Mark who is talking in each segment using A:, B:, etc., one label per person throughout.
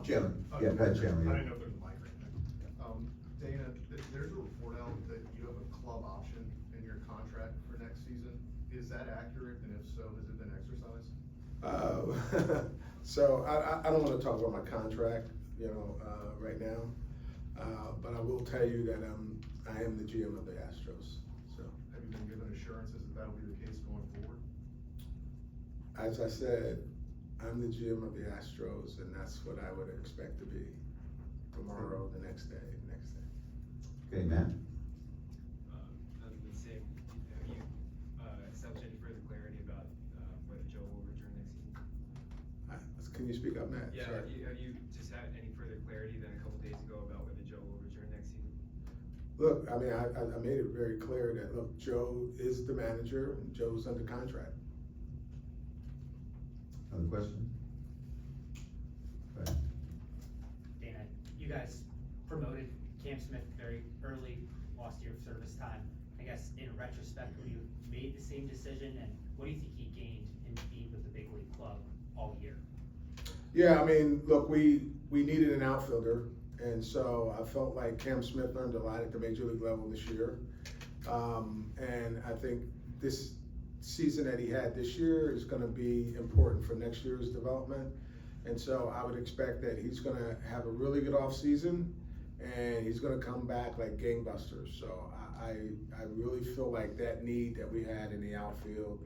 A: Jim, yeah, Pat Jim,
B: I
A: yeah.
B: didn't know if there's a mic right there. Dana, there's a report out that you have a club option in your contract for next season. Is that accurate, and if so, has it been exercised?
C: So I don't wanna talk about my contract, right now. But I will tell you that I am the GM of the Astros, so.
B: Have you been given assurances that that'll be the case going forward?
C: As I said, I'm the GM of the Astros, and that's what I would expect to be tomorrow, the next day.
A: Okay, Matt?
D: Other than saying, have you established any further clarity about whether Joe will return next season?
C: Can you speak up, Matt?
D: Yeah,
C: Sorry.
D: have you just had any further clarity than a couple days ago about whether Joe will return next season?
C: Look, I mean, I made it very clear that, look, Joe is the manager, and Joe's under contract.
A: Other questions? Go ahead.
E: Dana, you guys promoted Cam Smith very early, lost year of service time. I guess in retrospect, would you have made the same decision, and what do you think he gained in being with the big league club all year?
C: Yeah, I mean, look, we needed an outfielder, and so I felt like Cam Smith learned a lot at the major league level this year. And I think this season that he had this year is gonna be important for next year's development. And so I would expect that he's gonna have a really good offseason, and he's gonna come back like gangbusters. So I really feel like that need that we had in the outfield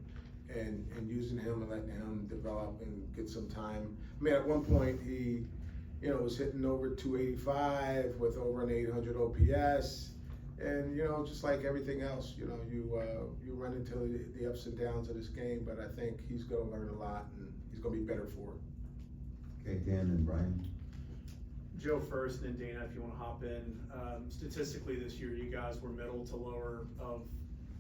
C: and using him and letting him develop and get some time. I mean, at one point he, was hitting over 285 with over an 800 OPS. And, just like everything else, you run into the ups and downs of this game, but I think he's gonna learn a lot and he's gonna be better for it.
A: Okay, Dan and Brian?
F: Joe first, and then Dana, if you want to hop in. Statistically this year, you guys were middle to lower of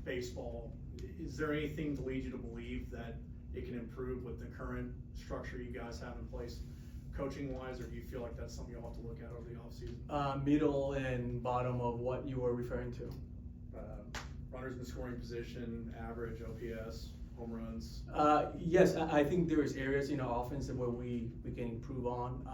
F: baseball. Is there anything to lead you to believe that it can improve with the current structure you guys have in place, coaching wise, or do you feel like that's something you'll have to look at over the offseason?
G: Middle and bottom of what you were referring to.
F: Runners in scoring position, average, OPS, home runs.
G: Yes, I think there is areas in our offense where we can improve on.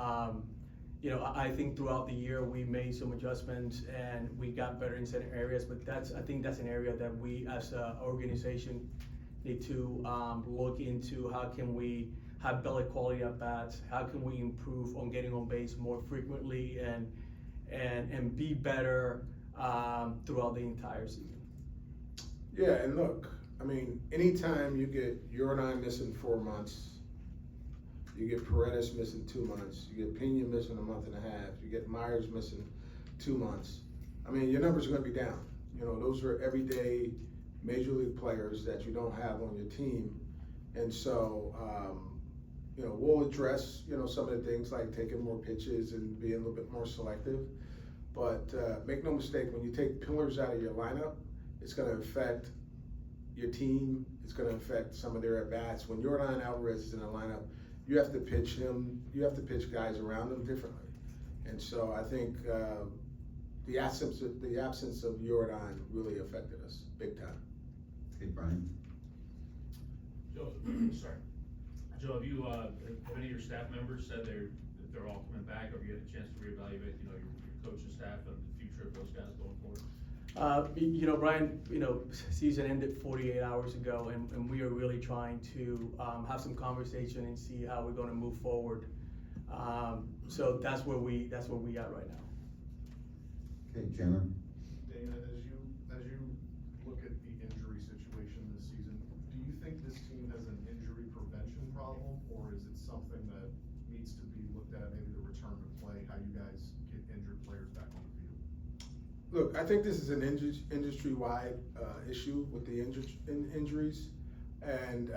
G: I think throughout the year we made some adjustments and we got better in certain areas, but I think that's an area that we as an organization need to look into. How can we have better quality at bats? How can we improve on getting on base more frequently and be better throughout the entire season?
C: Yeah, and look, I mean, anytime you get Jordan missing 4 months, you get Paredes missing 2 months, you get Pena missing a month and a half, you get Myers missing 2 months. I mean, your numbers are gonna be down. Those are everyday major league players that you don't have on your team. And so, we'll address, some of the things like taking more pitches and being a little bit more selective. But make no mistake, when you take pillars out of your lineup, it's gonna affect your team. It's gonna affect some of their at-bats. When Jordan Alvarez is in the lineup, you have to pitch him, you have to pitch guys around him differently. And so I think the absence of Jordan really affected us big time.
A: Okay, Brian?
H: Joe, sorry. Joe, have any of your staff members said that they're all coming back, or have you had a chance to reevaluate, your coaching staff and the future of those guys going forward?
G: Brian, season ended 48 hours ago, and we are really trying to have some conversation and see how we're going to move forward. So that's where we are right now.
A: Okay, Chandler?
B: Dana, as you look at the injury situation this season, do you think this team has an injury prevention problem, or is it something that needs to be looked at, maybe the return to play, how you guys get injured players back on the field?
C: Look, I think this is an industry-wide issue with the injuries, and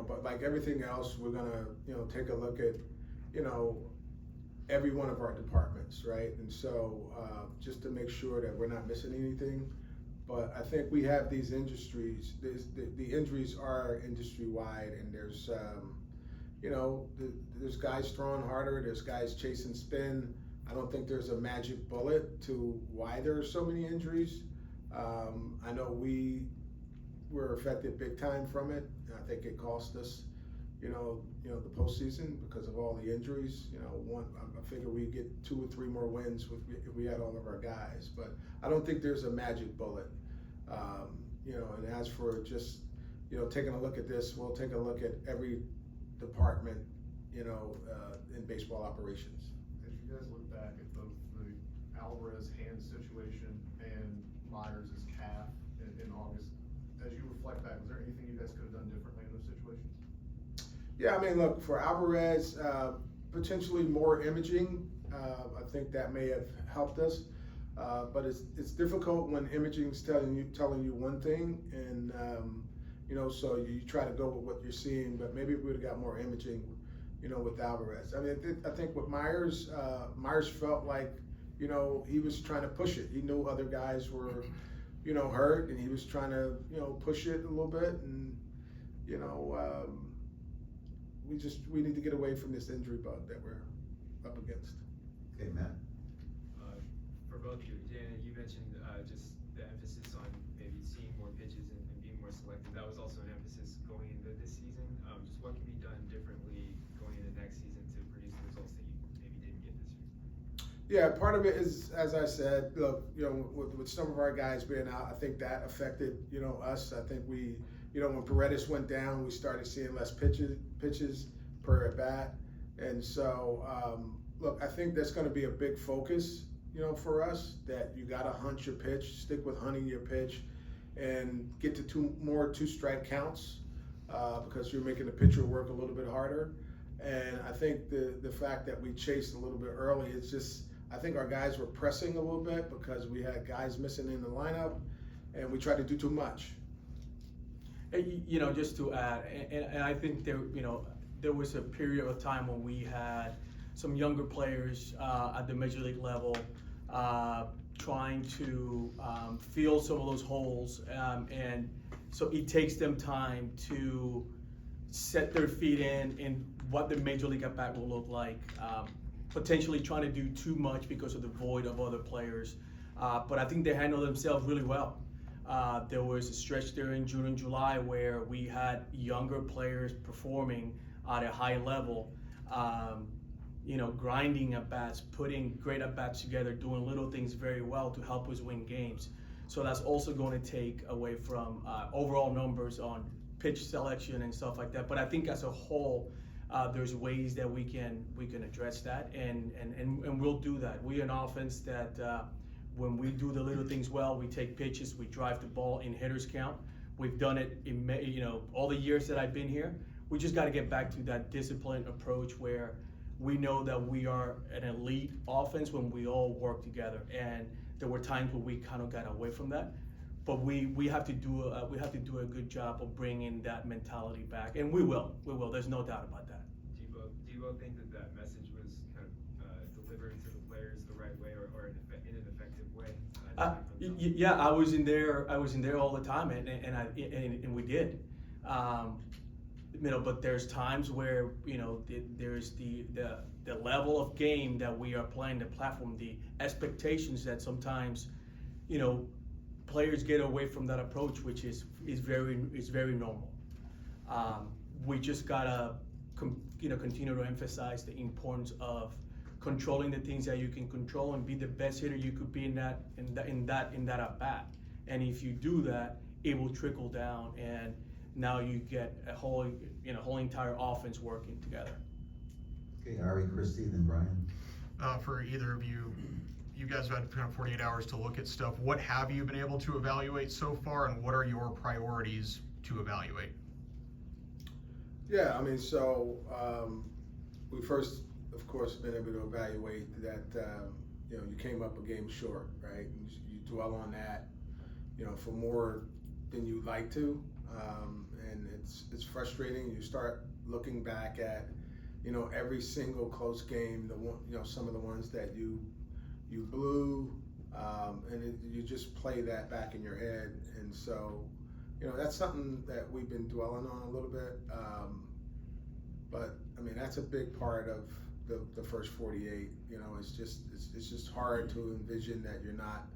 C: but like everything else, we're gonna take a look at every one of our departments, right? And so just to make sure that we're not missing anything. But I think we have these industries. The injuries are industry-wide, and there's there's guys throwing harder. There's guys chasing spin. I don't think there's a magic bullet to why there are so many injuries. I know we were affected big time from it. I think it cost us, the postseason because of all the injuries. I figure we get 2 or 3 more wins if we had all of our guys. But I don't think there's a magic bullet. And as for just, taking a look at this, we'll take a look at every department, in baseball operations.
B: As you guys look back at both the Alvarez hand situation and Myers' calf in August, as you reflect back, was there anything you guys could have done differently in those situations?
C: Yeah, I mean, look, for Alvarez, potentially more imaging. I think that may have helped us. But it's difficult when imaging's telling you one thing, and so you try to go with what you're seeing. But maybe we would have got more imaging, with Alvarez. I mean, I think with Myers, Myers felt like he was trying to push it. He knew other guys were hurt, and he was trying to push it a little bit, and we need to get away from this injury bug that we're up against.
A: Okay, Matt?
D: For both of you, Dana, you mentioned just the emphasis on maybe seeing more pitches and being more selective. That was also an emphasis going into this season. Just what can be done differently going into next season to produce the results that you maybe didn't get this year?
C: Yeah, part of it is, as I said, look, with some of our guys being out, I think that affected, us. I think we, when Paredes went down, we started seeing less pitches per at bat. And so, look, I think that's going to be a big focus, for us, that you got to hunt your pitch, stick with hunting your pitch, and get to 2-strike counts, because you're making the pitcher work a little bit harder. And I think the fact that we chased a little bit early, it's just, I think our guys were pressing a little bit because we had guys missing in the lineup, and we tried to do too much.
G: Just to add, and I think there was a period of time when we had some younger players at the major league level trying to fill some of those holes, and so it takes them time to set their feet in what the major league at bat will look like. Potentially trying to do too much because of the void of other players, but I think they handled themselves really well. There was a stretch there in June and July where we had younger players performing at a high level, grinding at bats, putting great at bats together, doing little things very well to help us win games. So that's also going to take away from overall numbers on pitch selection and stuff like that. But I think as a whole, there's ways that we can address that, and we'll do that. We're an offense that when we do the little things well, we take pitches, we drive the ball in hitters count. We've done it in all the years that I've been here. We just got to get back to that disciplined approach where we know that we are an elite offense when we all work together. And there were times where we kind of got away from that, but we have to do a good job of bringing that mentality back, and we will. There's no doubt about that.
D: Do you both think that message was kind of delivered to the players the right way or in an effective way?
G: Yeah, I was in there all the time, and we did. But there's times where there's the level of game that we are playing, the platform, the expectations that sometimes players get away from that approach, which is very normal. We just gotta continue to emphasize the importance of controlling the things that you can control and be the best hitter you could be in that at bat. And if you do that, it will trickle down, and now you get a whole entire offense working together.
A: Okay, Ari, Christie, then Brian.
I: For either of you, you guys have had kind of 48 hours to look at stuff. What have you been able to evaluate so far, and what are your priorities to evaluate?
C: Yeah, I mean, so we first, of course, been able to evaluate that you came up a game short, right? You dwell on that, for more than you'd like to, and it's frustrating. You start looking back at every single close game, some of the ones that you blew, and you just play that back in your head. And so that's something that we've been dwelling on a little bit, but I mean, that's a big part of the first 48. It's just hard to envision that you're not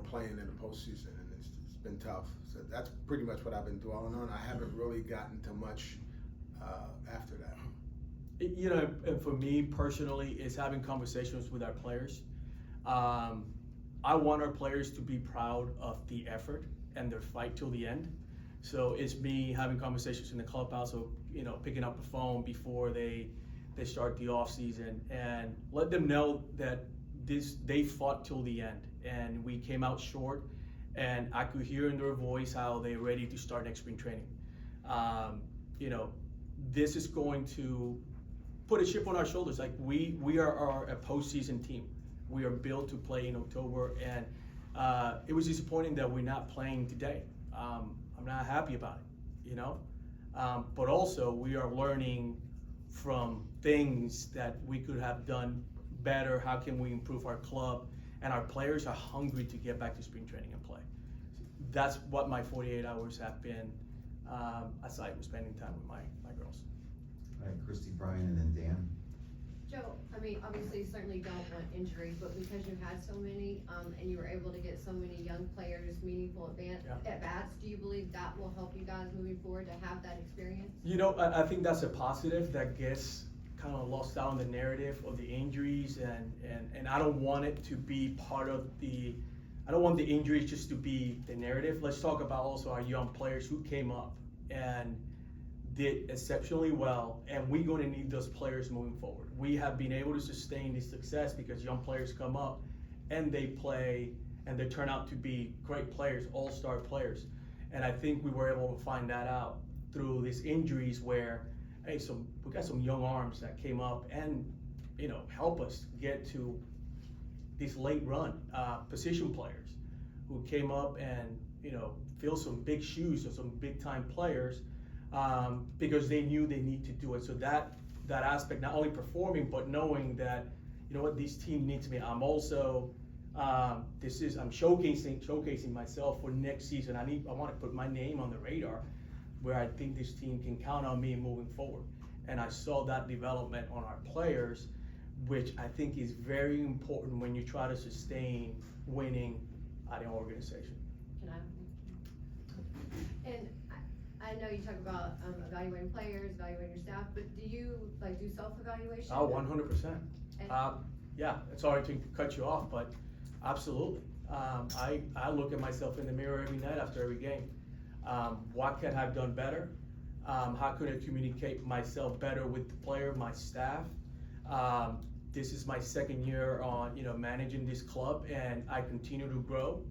C: playing in the postseason, and it's been tough. So that's pretty much what I've been dwelling on. I haven't really gotten to much after that.
G: You know, and for me personally, is having conversations with our players. I want our players to be proud of the effort and their fight till the end. So it's me having conversations in the clubhouse, or you know, picking up the phone before they start the off season and let them know that they fought till the end, and we came out short. And I could hear in their voice how they're ready to start next spring training. You know, this is going to put a chip on our shoulders. Like we are a postseason team. We are built to play in October, and it was disappointing that we're not playing today. I'm not happy about it, you know. But also we are learning from things that we could have done better. How can we improve our club? And our players are hungry to get back to spring training and play. That's what my 48 hours have been, aside from spending time with my girls.
A: All right, Christy, Brian, and then Dan.
J: Joe, I mean, obviously you certainly don't want injuries, but because you had so many, and you were able to get so many young players meaningful at bats, do you believe that will help you guys moving forward to have that experience?
G: You know, I think that's a positive that gets kind of lost out in the narrative of the injuries, and I don't want it to be part of I don't want the injuries just to be the narrative. Let's talk about also our young players who came up and did exceptionally well, and we're going to need those players moving forward. We have been able to sustain this success because young players come up and they play and they turn out to be great players, all-star players. And I think we were able to find that out through these injuries where, hey, so we got some young arms that came up and, you know, help us get to this late run, position players who came up and, you know, fill some big shoes of some big time players, because they knew they need to do it. So that aspect, not only performing, but knowing that, you know what, this team needs me. I'm also, I'm showcasing myself for next season. I want to put my name on the radar where I think this team can count on me moving forward. And I saw that development on our players, which I think is very important when you try to sustain winning at an organization.
J: Can I? And I know you talk about evaluating players, evaluating your staff, but do you do self-evaluation?
G: Oh, 100%. Yeah, sorry to cut you off, but absolutely. I look at myself in the mirror every night after every game. What could I have done better? How could I communicate myself better with the player, my staff? This is my second year on, you know, managing this club, and I continue to grow.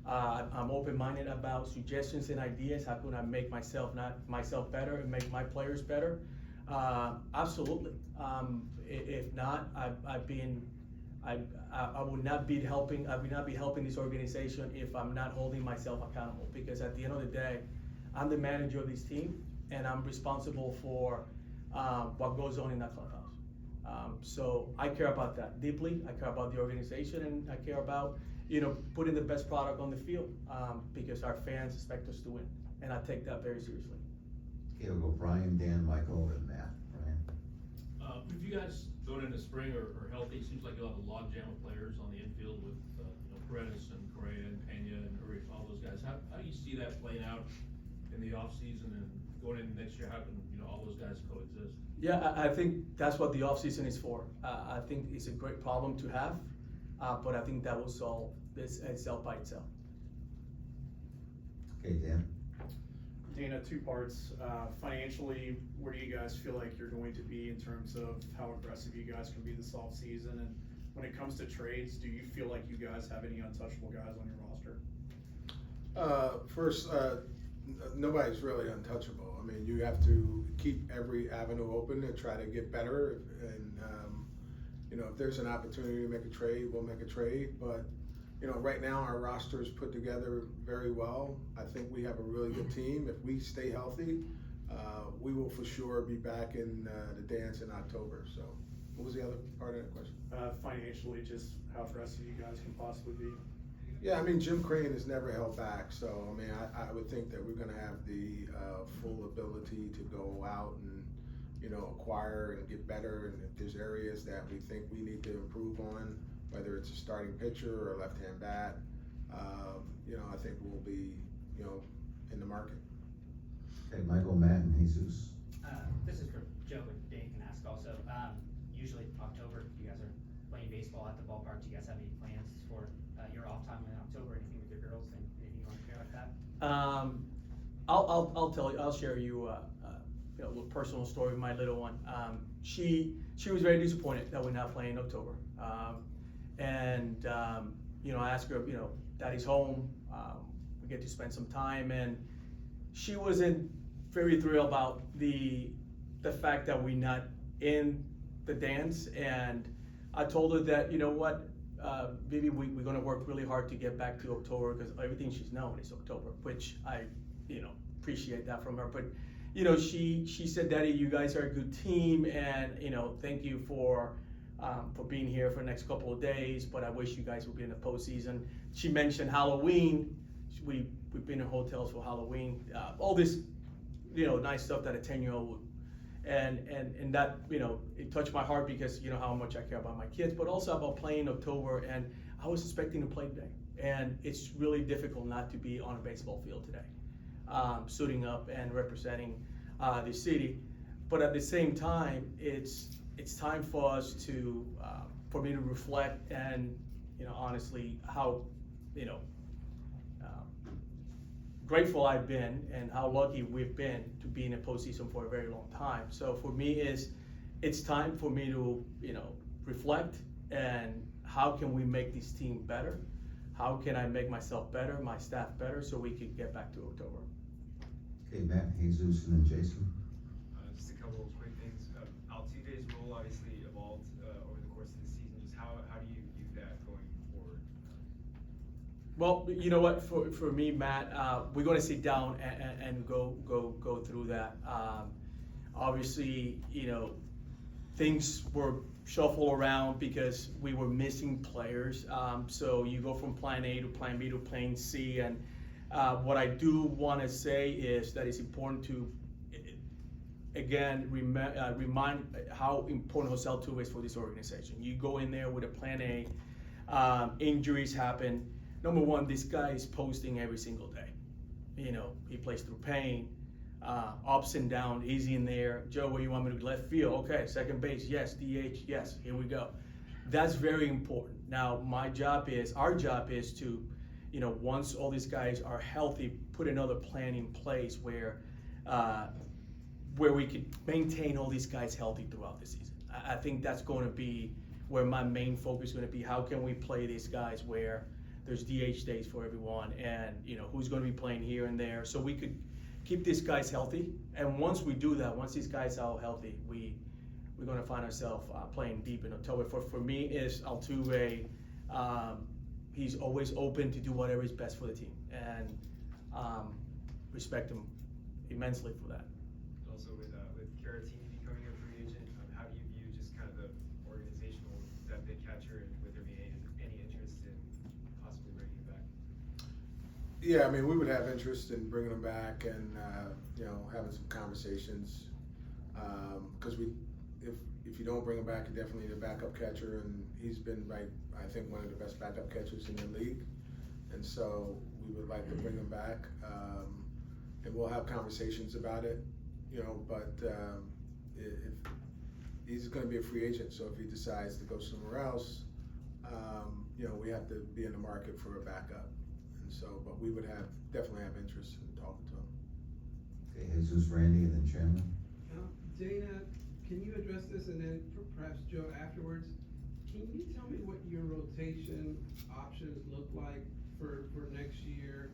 G: I'm open-minded about suggestions and ideas. How can I make myself better and make my players better? Absolutely. If not, I would not be helping this organization if I'm not holding myself accountable. Because at the end of the day, I'm the manager of this team, and I'm responsible for what goes on in that clubhouse. So I care about that deeply. I care about the organization, and I care about, you know, putting the best product on the field, because our fans expect us to win, and I take that very seriously.
A: Okay, we'll go Brian, Dan, Michael, and Matt. Brian.
H: If you guys going into spring are healthy, it seems like you'll have a logjam of players on the infield with Paredes and Correa and Pena and Urias, all those guys. How do you see that playing out in the offseason and going into next year? How can all those guys coexist?
G: Yeah, I think that's what the offseason is for. I think it's a great problem to have, but I think that will solve itself by itself.
A: Okay, Dan.
F: Dana, two parts. Financially, where do you guys feel like you're going to be in terms of how aggressive you guys can be this offseason? And when it comes to trades, do you feel like you guys have any untouchable guys on your roster?
C: First, nobody's really untouchable. I mean, you have to keep every avenue open and try to get better. And, if there's an opportunity to make a trade, we'll make a trade. But, right now our roster is put together very well. I think we have a really good team. If we stay healthy, we will for sure be back in the dance in October. So what was the other part of that question?
F: Financially, just how aggressive you guys can possibly be.
C: Yeah, Jim Crane has never held back, so I would think that we're going to have the full ability to go out and acquire and get better. And if there's areas that we think we need to improve on, whether it's a starting pitcher or left-hand bat, I think we'll be in the market.
A: Okay, Michael, Matt, and Jesus.
E: This is for Joe, but Dave can ask also. Usually October, you guys are playing baseball at the ballpark. Do you guys have any plans for your off time in October? Anything with your girls? Anything you want to share like that?
G: I'll tell you, I'll share you, a little personal story with my little one. She was very disappointed that we're not playing in October. I asked her, Daddy's home, we get to spend some time, and she wasn't very thrilled about the fact that we're not in the dance. And I told her that, you know what, Vivi, we're gonna work really hard to get back to October, because everything she's known is October, which I, appreciate that from her. But, she said, Daddy, you guys are a good team, and, thank you for being here for the next couple of days, but I wish you guys would be in the postseason. She mentioned Halloween. We've been in hotels for Halloween, all this, nice stuff that a 10-year-old would. And that, it touched my heart, because you know how much I care about my kids, but also about playing October. And I was expecting to play today, and it's really difficult not to be on a baseball field today, suiting up and representing the city. But at the same time, it's time for us to, for me to reflect and, honestly, how, grateful I've been and how lucky we've been to be in a postseason for a very long time. So for me, it's time for me to, reflect, and how can we make this team better? How can I make myself better, my staff better, so we can get back to October?
A: Okay, Matt, Jesus, and then Jason.
D: Just a couple of quick things. Altuve's role obviously evolved over the course of the season. Just how do you view that going forward?
G: Well, you know what, for me, Matt, we're gonna sit down and go through that. Obviously, things were shuffled around because we were missing players. So you go from plan A to plan B to plan C, and what I do wanna say is that it's important to, again, remind how important Jose Altuve is for this organization. You go in there with a plan A, injuries happen. Number one, this guy is posting every single day. He plays through pain, ups and downs, easy in there. Joe, where you want me to left field? Okay, second base, yes. DH, yes, here we go. That's very important. Now, our job is to, once all these guys are healthy, put another plan in place where we can maintain all these guys healthy throughout the season. I think that's going to be where my main focus is going to be. How can we play these guys where there's DH days for everyone, and who's going to be playing here and there, so we could keep these guys healthy. And once we do that, once these guys are healthy, we're going to find ourselves playing deep in October. For me, is Altuve. He's always open to do whatever is best for the team, and respect him immensely for that.
D: Also with Caratini becoming a free agent, how do you view just kind of the organizational depth at catcher, and would there be any interest in possibly bringing him back?
C: Yeah, I mean, we would have interest in bringing him back, and having some conversations, because if you don't bring him back, you definitely need a backup catcher, and he's been, I think, one of the best backup catchers in the league, and so we would like to bring him back, and we'll have conversations about it, but if he's going to be a free agent, so if he decides to go somewhere else, we have to be in the market for a backup. And so, but we would definitely have interest in talking to him.
A: Okay, Jesus, Randy, and then Chandler.
K: Dana, can you address this, and then perhaps Joe afterwards? Can you tell me what your rotation options look like for next year,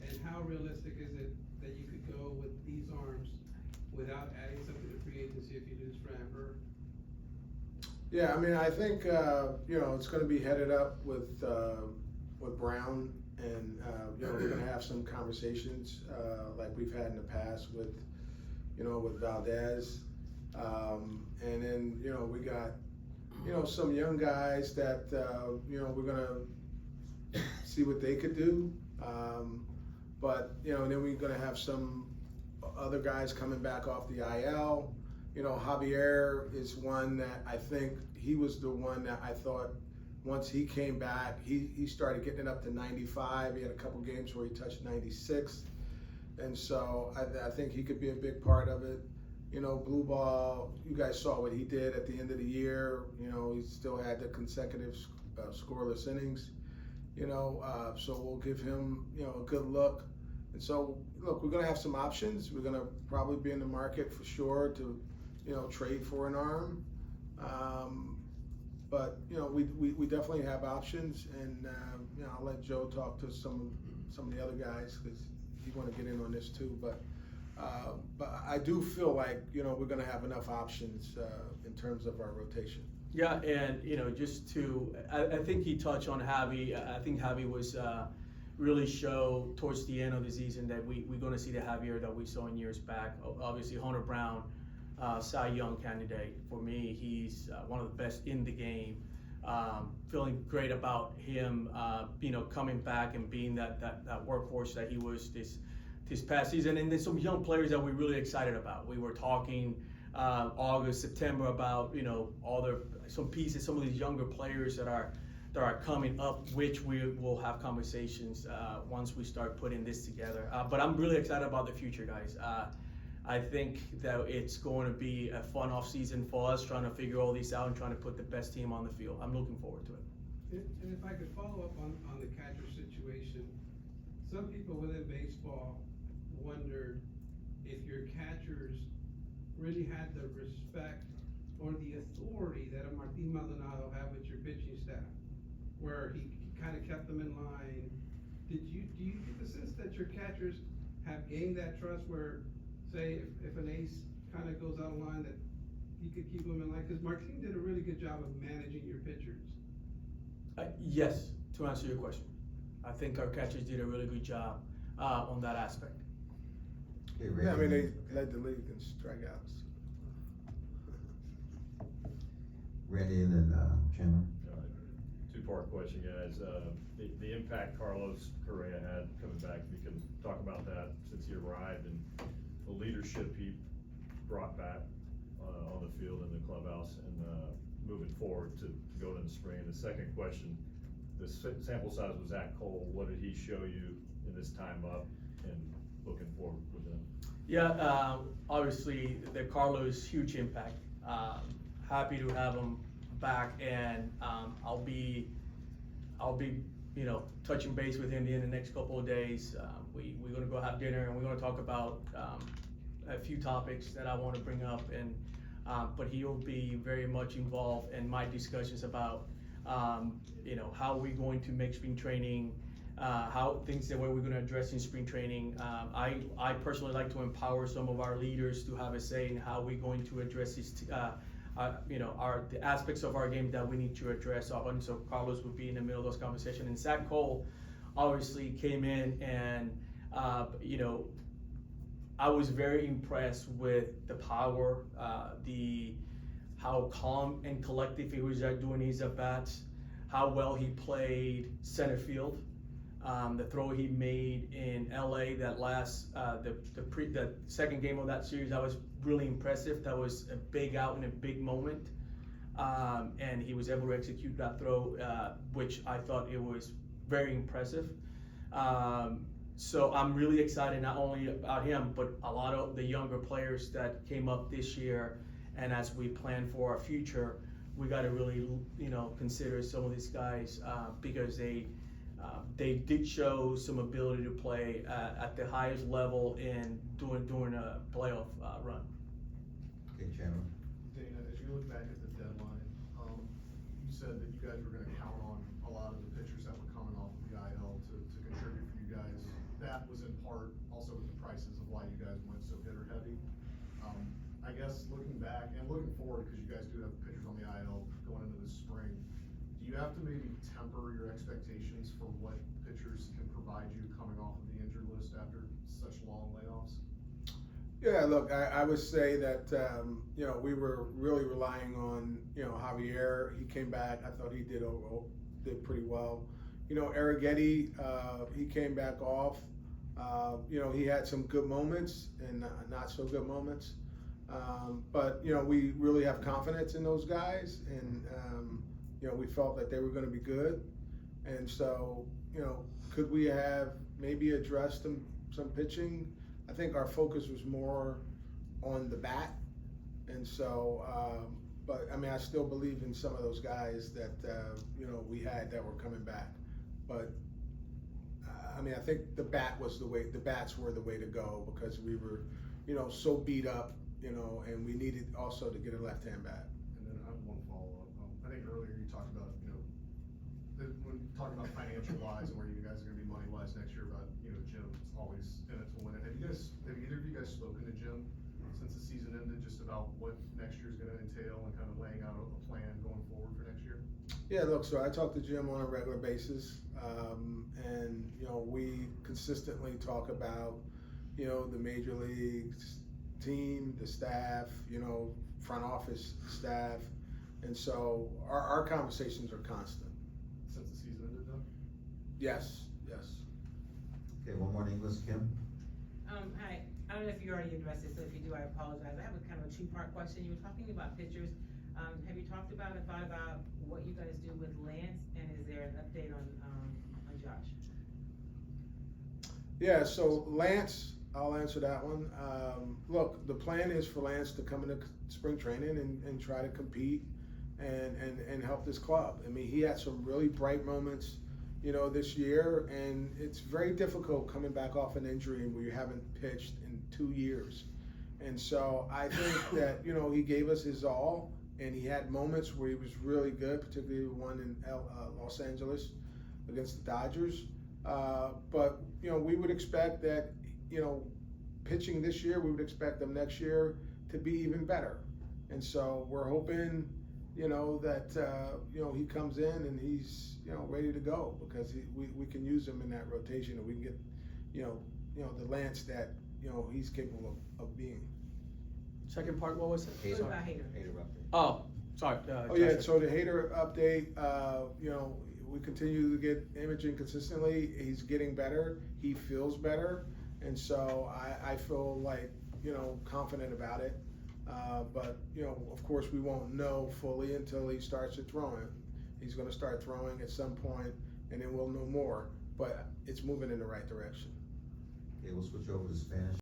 K: and how realistic is it that you could go with these arms without adding something to free agency if you lose Framber?
C: Yeah, I mean, I think it's going to be headed up with Brown, and we're going to have some conversations like we've had in the past with Valdez, and then we got some young guys that we're going to see what they could do, but and then we're going to have some other guys coming back off the IL. Javier is one that I think he was the one that I thought once he came back, he started getting it up to 95. He had a couple games where he touched 96. And so I think he could be a big part of it. you know, blue ball, you guys saw what he did at the end of the year. You know, he still had the consecutive scoreless innings, you know, so we'll give him, you know, a good look. And so, look, we're going to have some options. We're going to probably be in the market for sure to, you know, trade for an arm. But, you know, we definitely have options, and, you know, I'll let Joe talk to some of the other guys because you want to get in on this too. But I do feel like, you know, we're going to have enough options in terms of our rotation.
G: Yeah, and, you know, just to, I think he touched on Javi. I think Javi was really show towards the end of the season that we're going to see the Javier that we saw in years back. Obviously, Hunter Brown, Cy Young candidate. For me, he's one of the best in the game. Feeling great about him, you know, coming back and being that workhorse that he was this past season. And then some young players that we're really excited about. We were talking August, September about, you know, some pieces, some of these younger players that are coming up, which we will have conversations once we start putting this together. But I'm really excited about the future, guys. I think that it's going to be a fun offseason for us, trying to figure all these out and trying to put the best team on the field. I'm looking forward to it.
K: And if I could follow up on the catcher situation, some people within baseball wondered if your catchers really had the respect or the authority that a Martin Maldonado had with your pitching staff, where he kind of kept them in line. Do you get the sense that your catchers have gained that trust where, say, if an ace kind of goes out of line, that you could keep them in line? Because Martin did a really good job of managing your pitchers.
G: Yes, to answer your question. I think our catchers did a really good job on that aspect.
A: Okay,
C: Yeah, I mean,
A: Randy,
C: they led the league in strikeouts.
A: Randy and then Chandler.
L: Two-part question, guys. The impact Carlos Correa had coming back, if you can talk about that since he arrived, and the leadership he brought back on the field in the clubhouse, and moving forward to go into the spring. And the second question, the sample size was Zach Cole. What did he show you in this time up, and looking forward with him?
G: Yeah, obviously the Carlos huge impact. Happy to have him back, and I'll be you know, touching base with him in the next couple of days. We're gonna go have dinner, and we're gonna talk about a few topics that I want to bring up, and but he'll be very much involved in my discussions about you know, how we're going to make spring training, how things that we're going to address in spring training. I personally like to empower some of our leaders to have a say in how we're going to address these, you know, the aspects of our game that we need to address. And so Carlos would be in the middle of those conversations. And Zach Cole obviously came in, and you know, I was very impressed with the power, how calm and collective he was doing his at-bats, how well he played center field. The throw he made in LA that last, the second game of that series, that was really impressive. That was a big out and a big moment. And he was able to execute that throw, which I thought it was very impressive. So I'm really excited not only about him, but a lot of the younger players that came up this year. And as we plan for our future, we got to really, you know, consider some of these guys because they did show some ability to play at the highest level in during a playoff run.
A: Okay, Chandler.
B: Dana, as you look back at the deadline, you said that you guys were gonna count on a lot of the pitchers that were coming off of the IL to contribute for you guys. That was in part also with the prices of why you guys went so hitter heavy. I guess looking back and looking forward, because you guys do have pitchers on the IL going into the spring, do you have to maybe temper your expectations for what pitchers can provide you coming off of the injured list after such long layoffs?
C: Yeah, look, I would say that, you know, we were really relying on, you know, Javier. He came back. I thought he did pretty well. You know, Arrighetti, he came back off. You know, he had some good moments and not so good moments. But, you know, we really have confidence in those guys, and, you know, we felt that they were going to be good. And so, you know, could we have maybe addressed some pitching? I think our focus was more on the bat. And so, but I mean, I still believe in some of those guys that, we had that were coming back. But, I mean, I think the bats were the way to go because we were, so beat up, and we needed also to get a left-hand bat.
B: And then I have one follow-up. I think earlier you talked about, when talking about financial wise and where you guys are gonna be money wise next year about, Jim's always in it to win it. Have either of you guys spoken to Jim since the season ended, just about what next year's gonna entail and kind of laying out a plan going forward for next year?
C: Yeah, look, so I talk to Jim on a regular basis, and, we consistently talk about, the major leagues team, the staff, front office staff, and so our conversations are constant.
B: Since the season ended though?
C: Yes.
A: Okay, one more in English, Kim?
M: Hi, I don't know if you already addressed this, so if you do, I apologize. I have a kind of a two-part question. You were talking about pitchers. Have you talked about or thought about what you guys do with Lance, and is there an update on Josh?
C: Yeah, so Lance, I'll answer that one. Look, the plan is for Lance to come into spring training and try to compete and help this club. I mean, he had some really bright moments, this year, and it's very difficult coming back off an injury where you haven't pitched in 2 years. And so I think that, he gave us his all, and he had moments where he was really good, particularly the one in Los Angeles against the Dodgers. But, we would expect that, pitching this year, we would expect them next year to be even better. And so we're hoping, that, he comes in and he's, ready to go because we can use him in that rotation and we can get, the Lance that, he's capable of being.
G: Second part, what was it?
M: What about Hader?
G: Oh, sorry.
C: Oh, yeah, so the Hader update, we continue to get imaging consistently. He's getting better. He feels better. And so I feel like, confident about it. But, of course, we won't know fully until he starts to throwing. He's going to start throwing at some point, and then we'll know more. But it's moving in the right direction.
A: Okay, we'll switch over to Spanish.